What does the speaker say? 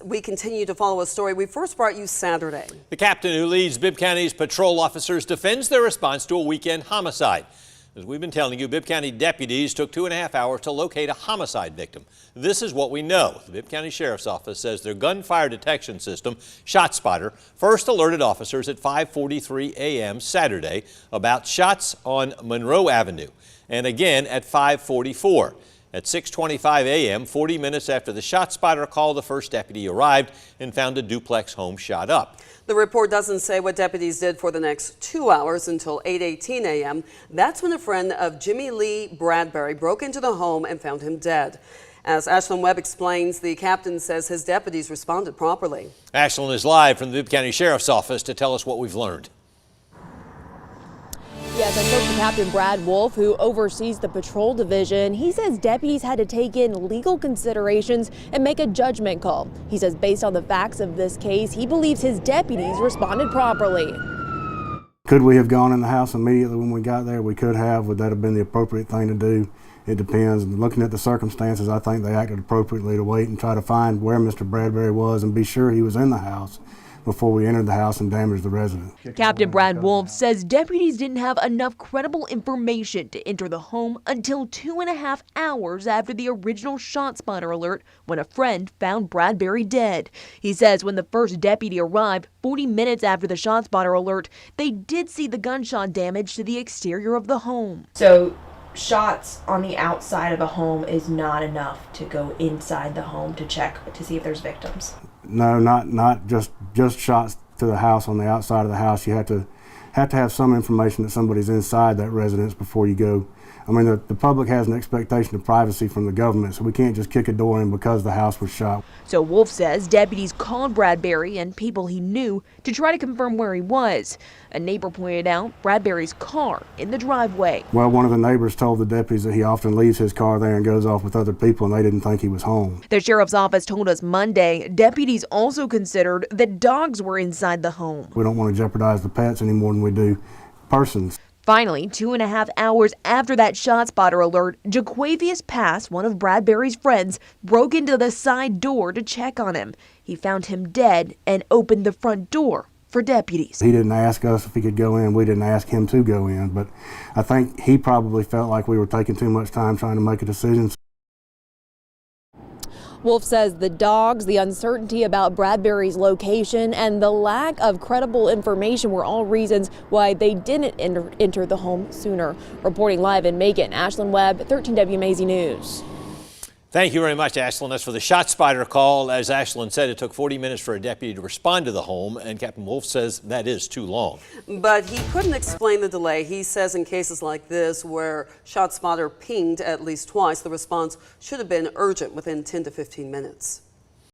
We continue to follow a story we first brought you Saturday. The captain who leads Bibb County's patrol officers defends their response to a weekend homicide. As we've been telling you, Bibb County deputies took 2.5 hours to locate a homicide victim. This is what we know. The Bibb County Sheriff's Office says their gunfire detection system, ShotSpotter, first alerted officers at 5:43 a.m. Saturday about shots on Monroe Avenue, and again at 5:44. At 6:25 a.m., 40 minutes after the ShotSpotter call, the first deputy arrived and found a duplex home shot up. The report doesn't say what deputies did for the next 2 hours until 8:18 a.m. That's when a friend of Jimmy Lee Bradbury broke into the home and found him dead. As Ashlyn Webb explains, the captain says his deputies responded properly. Ashlyn is live from the Bibb County Sheriff's Office to tell us what we've learned. Yes, I spoke to Captain Brad Wolf, who oversees the patrol division. He says deputies had to take in legal considerations and make a judgment call. He says based on the facts of this case, he believes his deputies responded properly. Could we have gone in the house immediately when we got there? We could have. Would that have been the appropriate thing to do? It depends. Looking at the circumstances, I think they acted appropriately to wait and try to find where Mr. Bradbury was and be sure he was in the house before we entered the house and damaged the resident. Captain Brad Wolf says deputies didn't have enough credible information to enter the home until 2.5 hours after the original ShotSpotter alert when a friend found Bradbury dead. He says when the first deputy arrived, 40 minutes after the ShotSpotter alert, they did see the gunshot damage to the exterior of the home. So shots on the outside of a home is not enough to go inside the home to check to see if there's victims? No, not just shots to the house on the outside of the house. You have to have some information that somebody's inside that residence before you go. I mean, the public has an expectation of privacy from the government, so we can't just kick a door in because the house was shot. So Wolf says deputies called Bradbury and people he knew to try to confirm where he was. A neighbor pointed out Bradbury's car in the driveway. Well, one of the neighbors told the deputies that he often leaves his car there and goes off with other people, and they didn't think he was home. The sheriff's office told us Monday deputies also considered that dogs were inside the home. We don't want to jeopardize the pets any more than we do persons. Finally, 2.5 hours after that ShotSpotter alert, Jaquavius Pass, one of Bradbury's friends, broke into the side door to check on him. He found him dead and opened the front door for deputies. He didn't ask us if he could go in. We didn't ask him to go in, but I think he probably felt like we were taking too much time trying to make a decision. Wolf says the dogs, the uncertainty about Bradbury's location, and the lack of credible information were all reasons why they didn't enter the home sooner. Reporting live in Macon, Ashlyn Webb, 13 WMAZ News. Thank you very much, Ashlyn. That's for the ShotSpotter call. As Ashlyn said, it took 40 minutes for a deputy to respond to the home, and Captain Wolf says that is too long. But he couldn't explain the delay. He says in cases like this where ShotSpotter pinged at least twice, the response should have been urgent within 10 to 15 minutes.